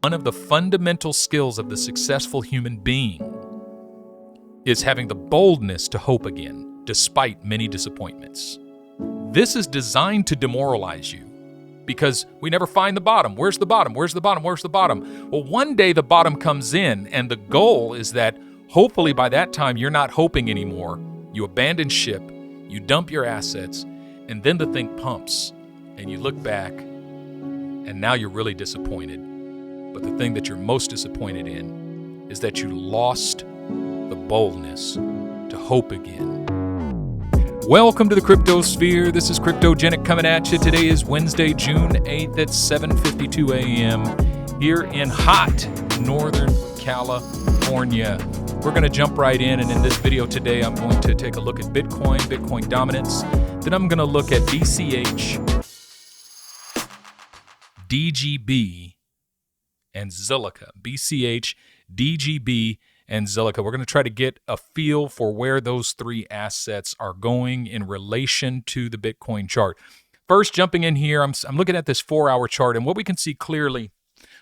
One of the fundamental skills of the successful human being is having the boldness to hope again, despite many disappointments. This is designed to demoralize you because we never find the bottom. Where's the bottom? Where's the bottom? Where's the bottom? Well, one day the bottom comes in, and the goal is that hopefully by that time you're not hoping anymore. You abandon ship, you dump your assets, and then the thing pumps, and you look back, and now you're really disappointed. But the thing that you're most disappointed in is that you lost the boldness to hope again. Welcome to the Cryptosphere. This is Cryptogenic coming at you. Today is Wednesday, June 8th at 7:52 a.m. here in hot Northern California. We're going to jump right in, and in this video today, I'm going to take a look at Bitcoin dominance. Then I'm going to look at BCH, DGB, and Zilliqa. BCH, DGB, and Zilliqa. We're going to try to get a feel for where those three assets are going in relation to the Bitcoin chart. First, jumping in here, I'm looking at this 4-hour chart, and what we can see clearly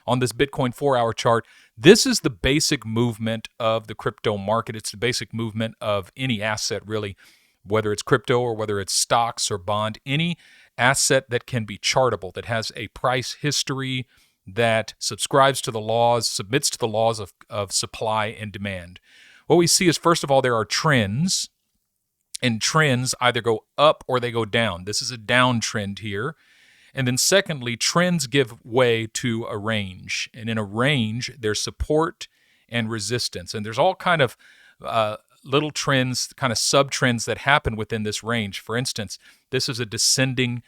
on this Bitcoin 4-hour chart, this is the basic movement of the crypto market. It's the basic movement of any asset, really, whether it's crypto or whether it's stocks or bond, any asset that can be chartable, that has a price history, that subscribes to the laws, submits to the laws of supply and demand. What we see is, first of all, there are trends, and trends either go up or they go down. This is a downtrend here. And then secondly, trends give way to a range. And in a range, there's support and resistance. And there's all kind of little trends, kind of sub-trends that happen within this range. For instance, this is a descending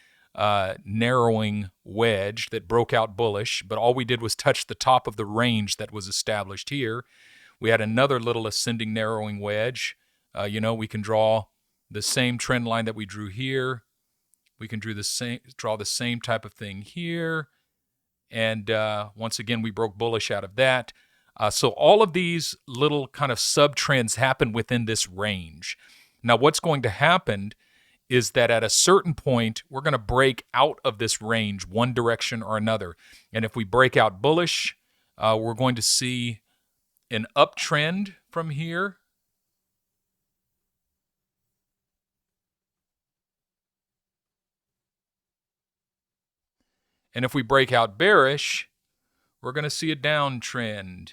narrowing wedge that broke out bullish, but all we did was touch the top of the range that was established here. We had another little ascending narrowing wedge. We can draw the same trend line that we drew here. We can draw the same type of thing here. And once again, we broke bullish out of that. So all of these little kind of sub-trends happen within this range. Now, what's going to happen is that at a certain point, we're going to break out of this range one direction or another. And if we break out bullish, we're going to see an uptrend from here. And if we break out bearish, we're going to see a downtrend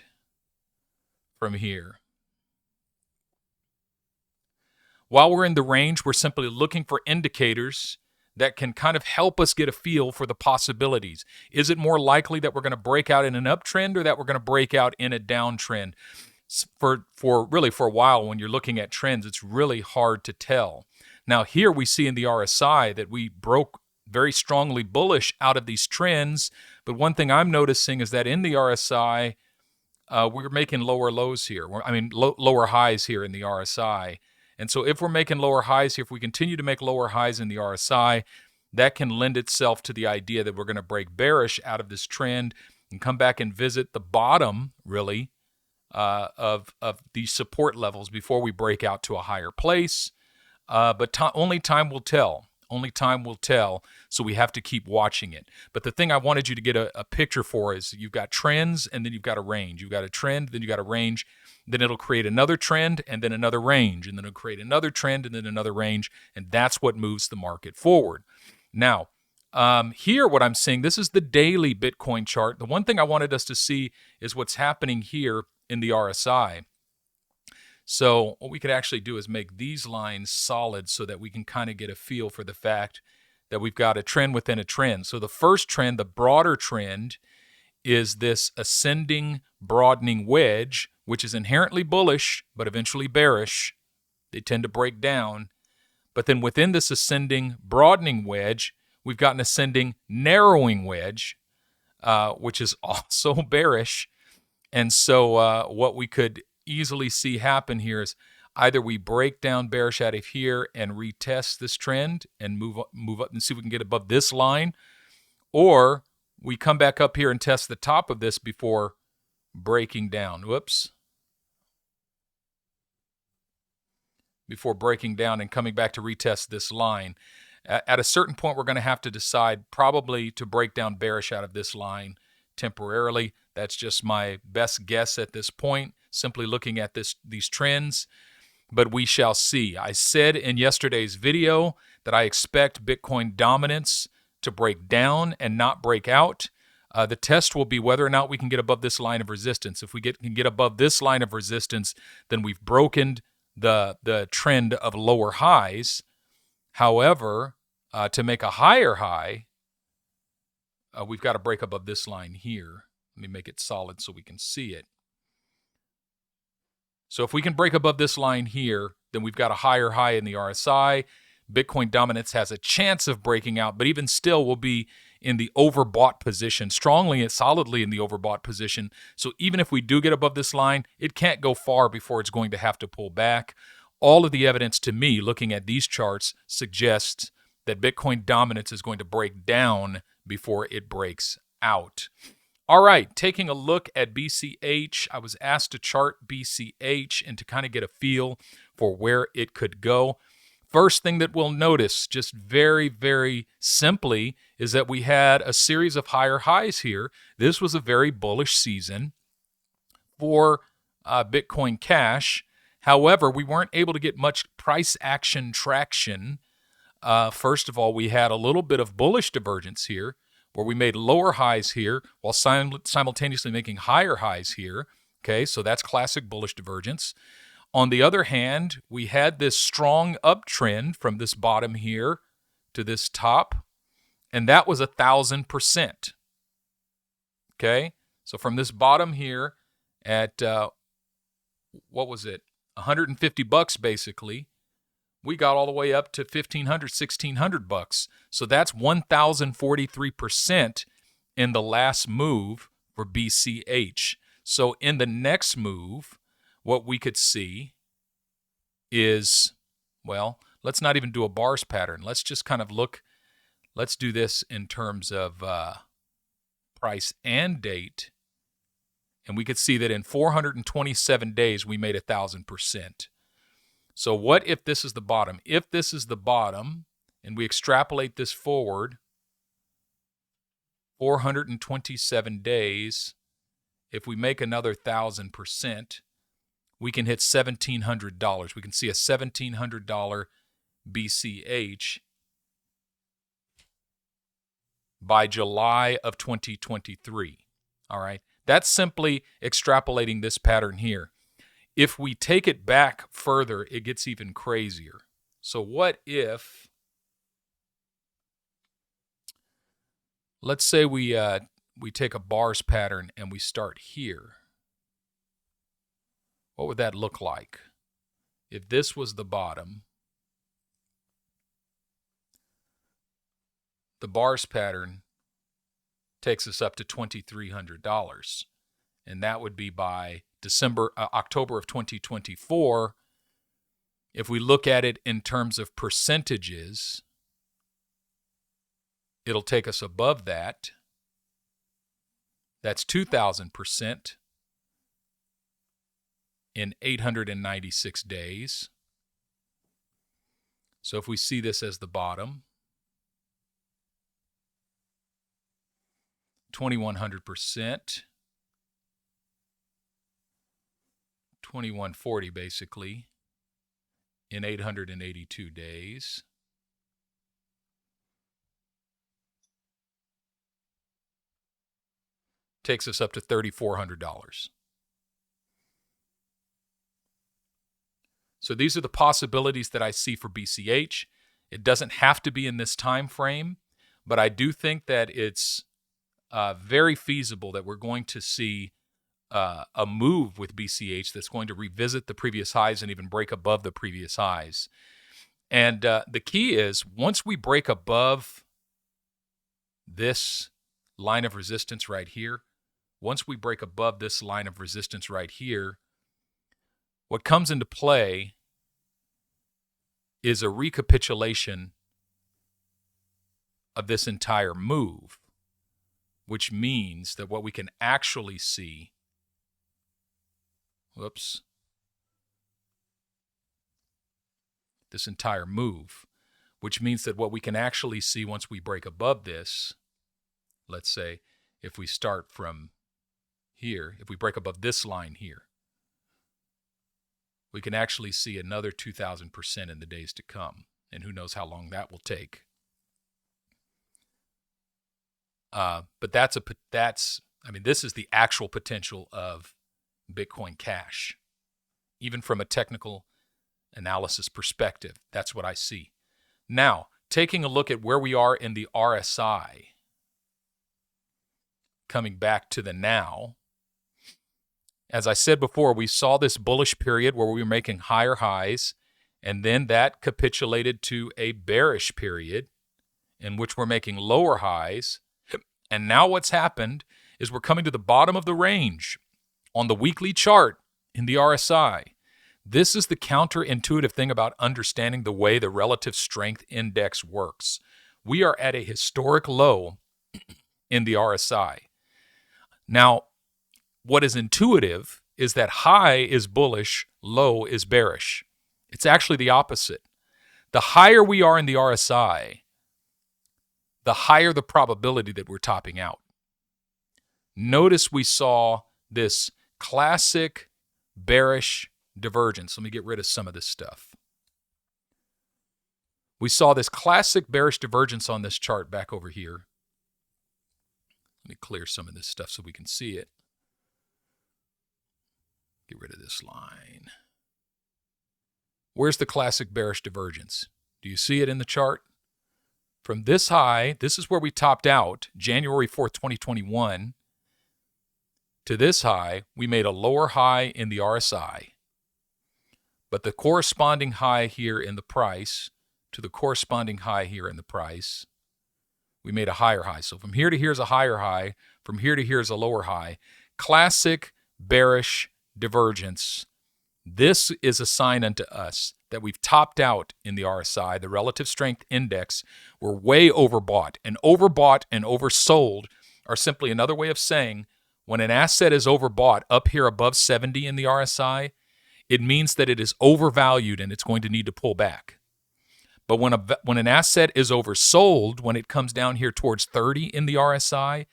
from here. While we're in the range, we're simply looking for indicators that can kind of help us get a feel for the possibilities. Is it more likely that we're going to break out in an uptrend or that we're going to break out in a downtrend? For a while, when you're looking at trends, it's really hard to tell. Now, here we see in the RSI that we broke very strongly bullish out of these trends. But one thing I'm noticing is that in the RSI, we're making lower lows here. Lower highs here in the RSI. And so if we're making lower highs here, if we continue to make lower highs in the RSI, that can lend itself to the idea that we're going to break bearish out of this trend and come back and visit the bottom, really, of these support levels before we break out to a higher place. But only time will tell. Only time will tell, so we have to keep watching it. But the thing I wanted you to get a picture for is you've got trends, and then you've got a range. You've got a trend, then you've got a range. Then it'll create another trend, and then another range, and then it'll create another trend, and then another range, and that's what moves the market forward. Now, here what I'm seeing, this is the daily Bitcoin chart. The one thing I wanted us to see is what's happening here in the RSI. So what we could actually do is make these lines solid so that we can kind of get a feel for the fact that we've got a trend within a trend. So the first trend, the broader trend, is this ascending broadening wedge, which is inherently bullish, but eventually bearish. They tend to break down. But then within this ascending broadening wedge, we've got an ascending narrowing wedge, which is also bearish. And so what we could easily see happen here is either we break down bearish out of here and retest this trend and move up and see if we can get above this line, or we come back up here and test the top of this before breaking down. Before breaking down and coming back to retest this line. At a certain point, we're going to have to decide probably to break down bearish out of this line temporarily. That's just my best guess at this point, simply looking at these trends. But we shall see. I said in yesterday's video that I expect Bitcoin dominance to break down and not break out. The test will be whether or not we can get above this line of resistance. If we can get above this line of resistance, then we've broken the trend of lower highs. However, to make a higher high, we've got to break above this line here. Let me make it solid so we can see it. So if we can break above this line here, then we've got a higher high in the RSI. Bitcoin dominance has a chance of breaking out, but even still we'll be in the overbought position, strongly and solidly in the overbought position. So even if we do get above this line, it can't go far before it's going to have to pull back. All of the evidence to me, looking at these charts, suggests that Bitcoin dominance is going to break down before it breaks out. All right, taking a look at BCH, I was asked to chart BCH and to kind of get a feel for where it could go. First thing that we'll notice, just very, very simply, is that we had a series of higher highs here. This was a very bullish season for Bitcoin Cash. However, we weren't able to get much price action traction. First of all, we had a little bit of bullish divergence here, where we made lower highs here while simultaneously making higher highs here. Okay, so that's classic bullish divergence. On the other hand, we had this strong uptrend from this bottom here to this top, and that was 1,000%. Okay, so from this bottom here at, what was it, $150 basically, we got all the way up to $1,500, $1,600. So that's 1,043% in the last move for BCH. So in the next move, what we could see is, well, let's not even do a bars pattern. Let's just kind of look. Let's do this in terms of price and date. And we could see that in 427 days, we made 1,000%. So what if this is the bottom? If this is the bottom, and we extrapolate this forward, 427 days, if we make another 1,000%, we can hit $1,700. We can see a $1,700 BCH by July of 2023. All right, that's simply extrapolating this pattern here. If we take it back further, it gets even crazier. So what if, let's say we take a bars pattern and we start here. What would that look like? If this was the bottom, the bars pattern takes us up to $2,300, and that would be by October of 2024. If we look at it in terms of percentages, it'll take us above that. That's 2,000% in 896 days. So if we see this as the bottom, 2,100%, 2,140 basically, in 882 days. Takes us up to $3,400. So these are the possibilities that I see for BCH. It doesn't have to be in this time frame, but I do think that it's very feasible that we're going to see a move with BCH that's going to revisit the previous highs and even break above the previous highs. And the key is, once we break above this line of resistance right here, once we break above this line of resistance right here, what comes into play is a recapitulation of this entire move, which means that what we can actually see, this entire move, which means that what we can actually see once we break above this, let's say, if we start from here, if we break above this line here, we can actually see another 2,000% in the days to come. And who knows how long that will take. But this is the actual potential of Bitcoin Cash. Even from a technical analysis perspective, that's what I see. Now, taking a look at where we are in the RSI, coming back to the now, as I said before, we saw this bullish period where we were making higher highs, and then that capitulated to a bearish period in which we're making lower highs. And now what's happened is we're coming to the bottom of the range on the weekly chart in the RSI. This is the counterintuitive thing about understanding the way the relative strength index works. We are at a historic low in the RSI. Now, what is intuitive is that high is bullish, low is bearish. It's actually the opposite. The higher we are in the RSI, the higher the probability that we're topping out. Notice we saw this classic bearish divergence. Let me get rid of some of this stuff. We saw this classic bearish divergence on this chart back over here. Let me clear some of this stuff so we can see it. Get rid of this line. Where's the classic bearish divergence? Do you see it in the chart? From this high, this is where we topped out, January 4th, 2021, to this high, we made a lower high in the RSI. But the corresponding high here in the price to the corresponding high here in the price, we made a higher high. So from here to here is a higher high. From here to here is a lower high. Classic bearish divergence. This is a sign unto us that we've topped out in the RSI, the relative strength index. We're way overbought. And oversold are simply another way of saying when an asset is overbought up here above 70 in the RSI, it means that it is overvalued and it's going to need to pull back. But when an asset is oversold, when it comes down here towards 30 in the RSI,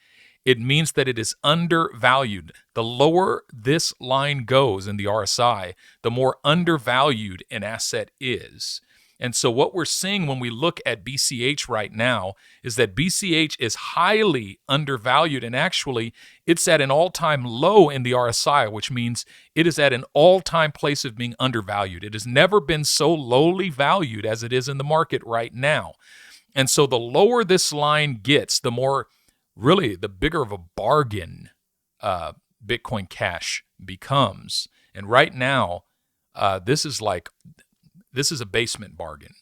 it means that it is undervalued. The lower this line goes in the RSI, the more undervalued an asset is. And so what we're seeing when we look at BCH right now is that BCH is highly undervalued, and actually it's at an all-time low in the RSI, which means it is at an all-time place of being undervalued. It has never been so lowly valued as it is in the market right now. And so the lower this line gets, the more really the bigger of a bargain Bitcoin Cash becomes. And right now, this is a basement bargain,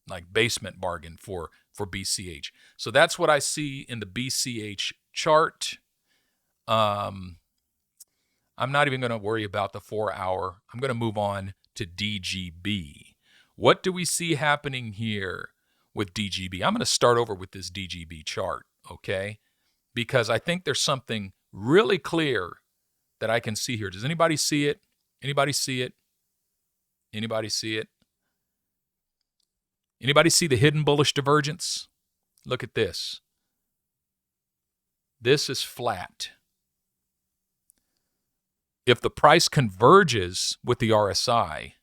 like basement bargain for BCH. So that's what I see in the BCH chart. I'm not even going to worry about the 4-hour. I'm going to move on to DGB. What do we see happening here with DGB? I'm going to start over with this DGB chart, okay? Because I think there's something really clear that I can see here. Does anybody see it? Anybody see it? Anybody see it? Anybody see the hidden bullish divergence? Look at this. This is flat. If the price converges with the RSI,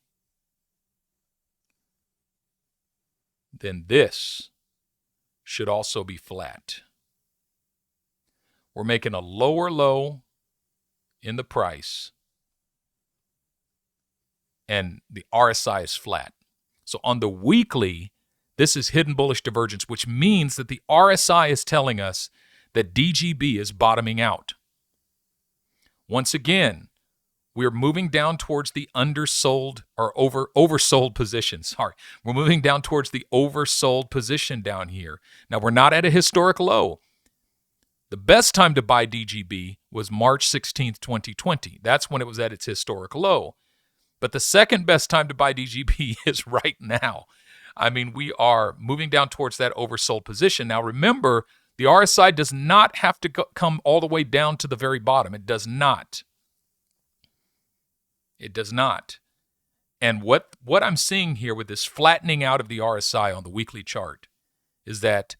then this should also be flat. We're making a lower low in the price, and the RSI is flat. So on the weekly, this is hidden bullish divergence, which means that the RSI is telling us that DGB is bottoming out. Once again, we're moving down towards the undersold or oversold position. Sorry, we're moving down towards the oversold position down here. Now, we're not at a historic low. The best time to buy DGB was March 16th, 2020. That's when it was at its historic low. But the second best time to buy DGB is right now. I mean, we are moving down towards that oversold position. Now, remember, the RSI does not have to come all the way down to the very bottom. It does not. It does not. And what I'm seeing here with this flattening out of the RSI on the weekly chart is that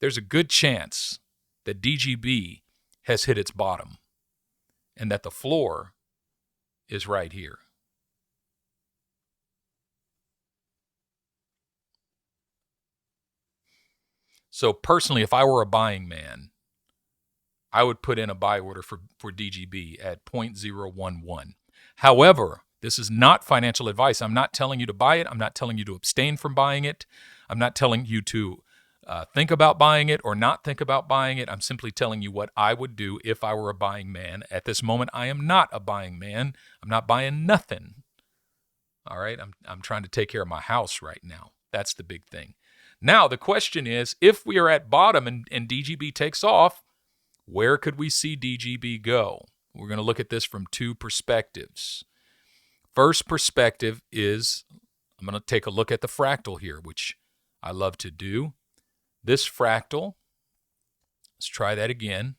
there's a good chance that DGB has hit its bottom and that the floor is right here. So personally, if I were a buying man, I would put in a buy order for DGB at 0.011. However, this is not financial advice. I'm not telling you to buy it. I'm not telling you to abstain from buying it. I'm not telling you to think about buying it or not think about buying it. I'm simply telling you what I would do if I were a buying man. At this moment, I am not a buying man. I'm not buying nothing. All right? I'm trying to take care of my house right now. That's the big thing. Now, the question is, if we are at bottom and DGB takes off, where could we see DGB go? We're going to look at this from two perspectives. First perspective is, I'm going to take a look at the fractal here, which I love to do. This fractal, let's try that again.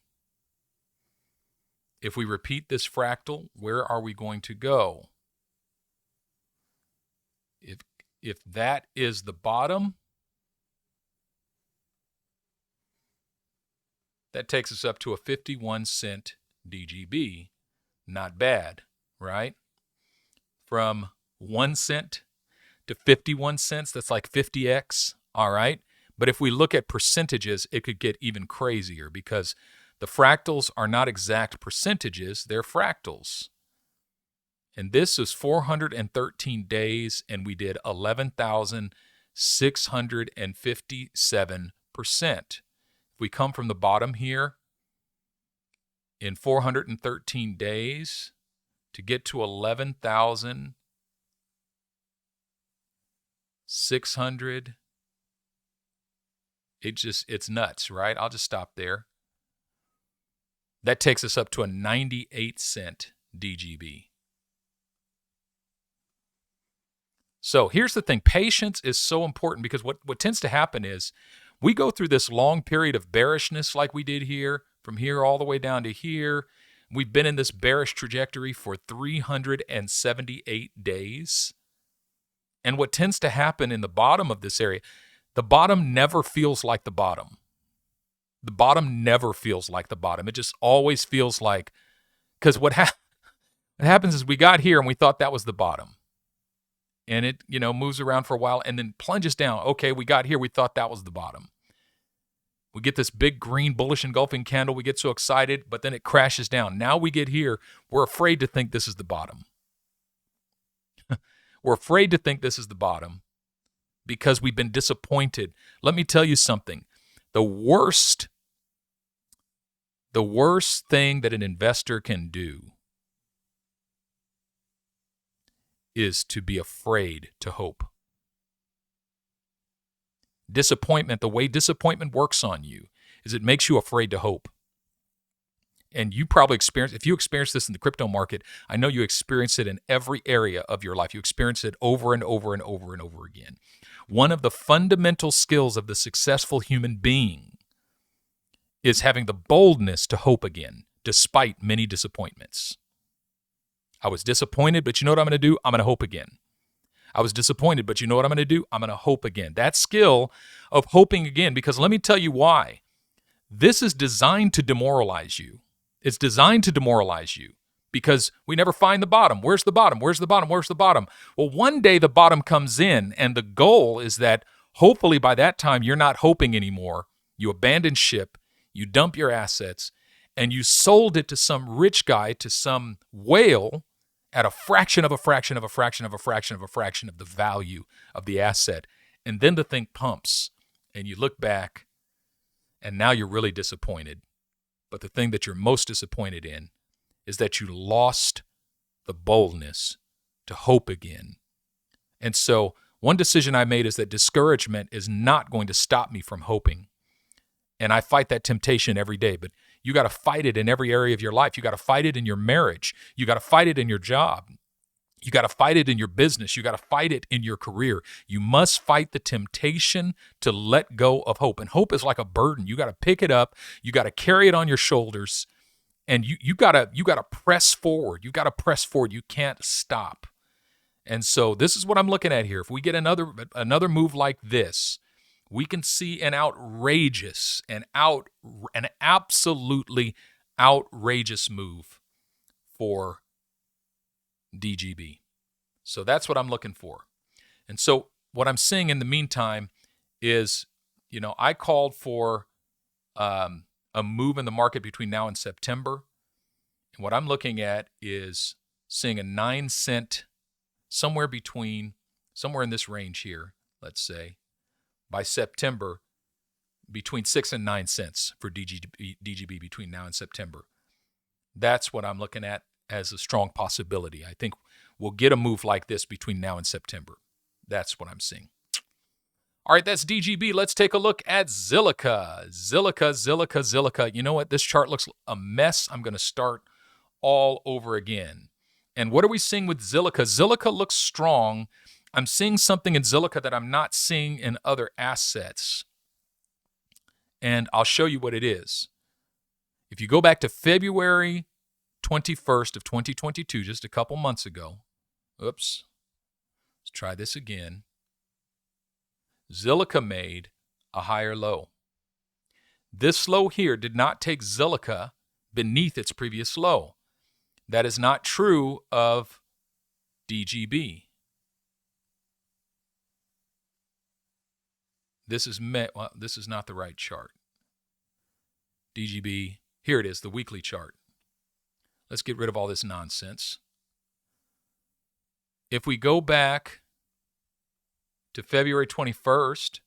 If we repeat this fractal, where are we going to go? If that is the bottom, that takes us up to a 51 cent DGB. Not bad, right? From 1 cent to 51 cents, that's like 50x, all right? But if we look at percentages, it could get even crazier because the fractals are not exact percentages, they're fractals. And this is 413 days, and we did 11,657%. We come from the bottom here in 413 days to get to 11,600. It's nuts, right? I'll just stop there. That takes us up to a 98 cent DGB. So here's the thing. Patience is so important because what tends to happen is we go through this long period of bearishness like we did here, from here all the way down to here. We've been in this bearish trajectory for 378 days. And what tends to happen in the bottom of this area, the bottom never feels like the bottom. The bottom never feels like the bottom. It just always feels like, because what happens is we got here and we thought that was the bottom. And it, moves around for a while and then plunges down. Okay, we got here. We thought that was the bottom. We get this big green bullish engulfing candle. We get so excited, but then it crashes down. Now we get here. We're afraid to think this is the bottom. We're afraid to think this is the bottom because we've been disappointed. Let me tell you something. The worst thing that an investor can do is to be afraid to hope. Disappointment, the way disappointment works on you is it makes you afraid to hope. And you probably if you experience this in the crypto market, I know you experience it in every area of your life. You experience it over and over and over and over again. One of the fundamental skills of the successful human being is having the boldness to hope again, despite many disappointments. I was disappointed, but you know what I'm going to do? I'm going to hope again. I was disappointed, but you know what I'm going to do? I'm going to hope again. That skill of hoping again, because let me tell you why. This is designed to demoralize you. It's designed to demoralize you because we never find the bottom. Where's the bottom? Where's the bottom? Where's the bottom? Well, one day the bottom comes in, and the goal is that hopefully by that time you're not hoping anymore. You abandon ship, you dump your assets, and you sold it to some rich guy, to some whale, at a fraction of a fraction of a fraction of a fraction of a fraction of the value of the asset. And then the thing pumps, and you look back, and now you're really disappointed. But the thing that you're most disappointed in is that you lost the boldness to hope again. And so one decision I made is that discouragement is not going to stop me from hoping. And I fight that temptation every day, but you got to fight it in every area of your life. You got to fight it in your marriage. You got to fight it in your job. You got to fight it in your business. You got to fight it in your career. You must fight the temptation to let go of hope. And hope is like a burden. You got to pick it up. You got to carry it on your shoulders. And you got to press forward. You got to press forward. You can't stop. And so this is what I'm looking at here. If we get another move like this, we can see an absolutely outrageous move for DGB. So that's what I'm looking for. And so what I'm seeing in the meantime is, I called for a move in the market between now and September. And what I'm looking at is seeing a 9-cent, somewhere in this range here, let's say, by September, between 6 and 9 cents for DGB between now and September. That's what I'm looking at as a strong possibility. I think we'll get a move like this between now and September. That's what I'm seeing. All right, that's DGB. Let's take a look at Zilliqa. Zilliqa. You know what? This chart looks a mess. I'm going to start all over again. And what are we seeing with Zilliqa? Zilliqa looks strong. I'm seeing something in Zilliqa that I'm not seeing in other assets. And I'll show you what it is. If you go back to February 21st of 2022, just a couple months ago. Let's try this again. Zilliqa made a higher low. This low here did not take Zilliqa beneath its previous low. That is not true of DGB. This is not the right chart. DGB, here it is, the weekly chart. Let's get rid of all this nonsense. If we go back to February 21st,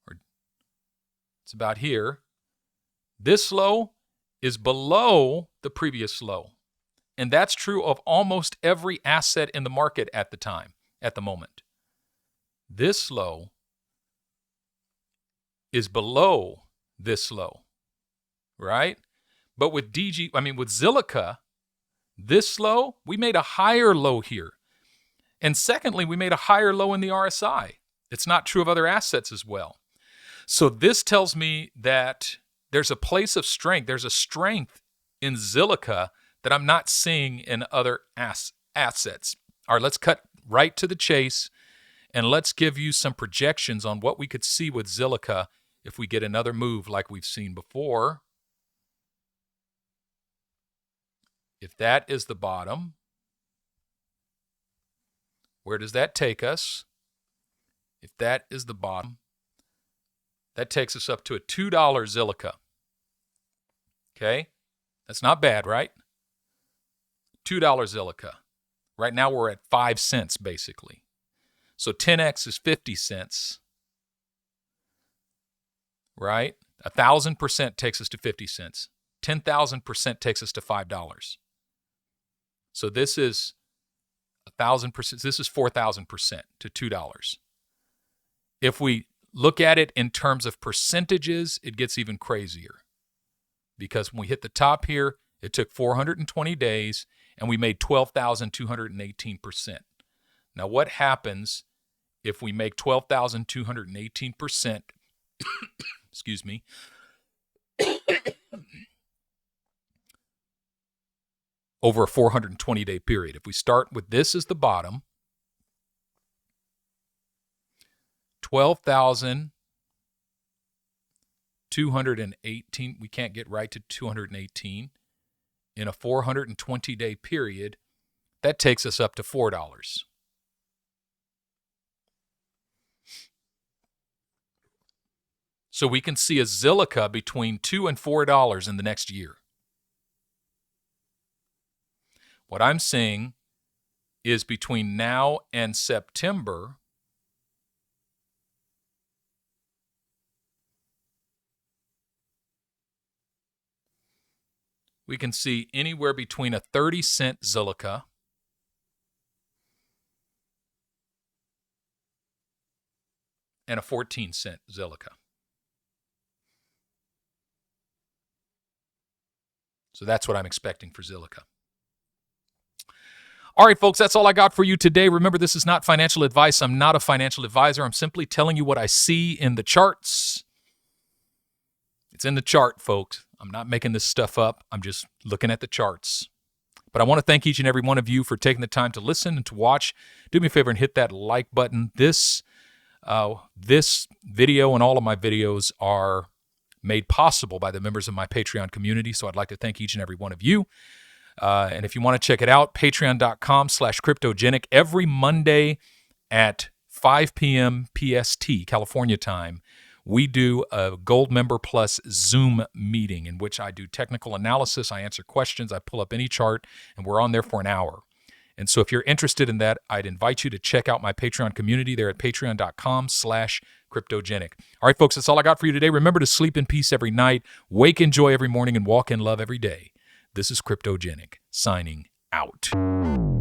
or it's about here, this low is below the previous low. And that's true of almost every asset in the market at the moment. This low is below this low, right? But with Zilliqa, this low, we made a higher low here. And secondly, we made a higher low in the RSI. It's not true of other assets as well. So this tells me that there's a place of strength. There's a strength in Zilliqa that I'm not seeing in other assets. All right, let's cut right to the chase, and let's give you some projections on what we could see with Zilliqa if we get another move like we've seen before. If that is the bottom, where does that take us? If that is the bottom, that takes us up to a $2 Zilliqa. Okay? That's not bad, right? $2 Zilliqa. Right now we're at 5 cents, basically. So 10x is 50 cents. Right? 1,000% takes us to 50 cents. 10,000% takes us to $5. So this is 1,000%. This is 4,000% to $2. If we look at it in terms of percentages, it gets even crazier. Because when we hit the top here, it took 420 days, and we made 12,218%. Now, what happens if we make 12,218%, excuse me, over a 420-day period? If we start with this as the bottom, 12,218, we can't get right to 218. In a 420-day period, that takes us up to $4. So we can see a Zilliqa between $2 and $4 in the next year. What I'm seeing is between now and September, we can see anywhere between a 30-cent Zilliqa and a 14-cent Zilliqa. So that's what I'm expecting for Zilliqa. All right, folks, that's all I got for you today. Remember, this is not financial advice. I'm not a financial advisor. I'm simply telling you what I see in the charts. It's in the chart, folks. I'm not making this stuff up. I'm just looking at the charts. But I want to thank each and every one of you for taking the time to listen and to watch. Do me a favor and hit that like button. This This video and all of my videos are made possible by the members of my Patreon community, so I'd like to thank each and every one of you. And if you want to check it out, patreon.com/cryptogenic. Every Monday at 5 p.m. PST, California time, we do a Gold Member Plus Zoom meeting in which I do technical analysis, I answer questions, I pull up any chart, and we're on there for an hour. And so if you're interested in that, I'd invite you to check out my Patreon community there at patreon.com/cryptogenic. All right, folks, that's all I got for you today. Remember to sleep in peace every night, wake in joy every morning, and walk in love every day. This is Cryptogenic, signing out.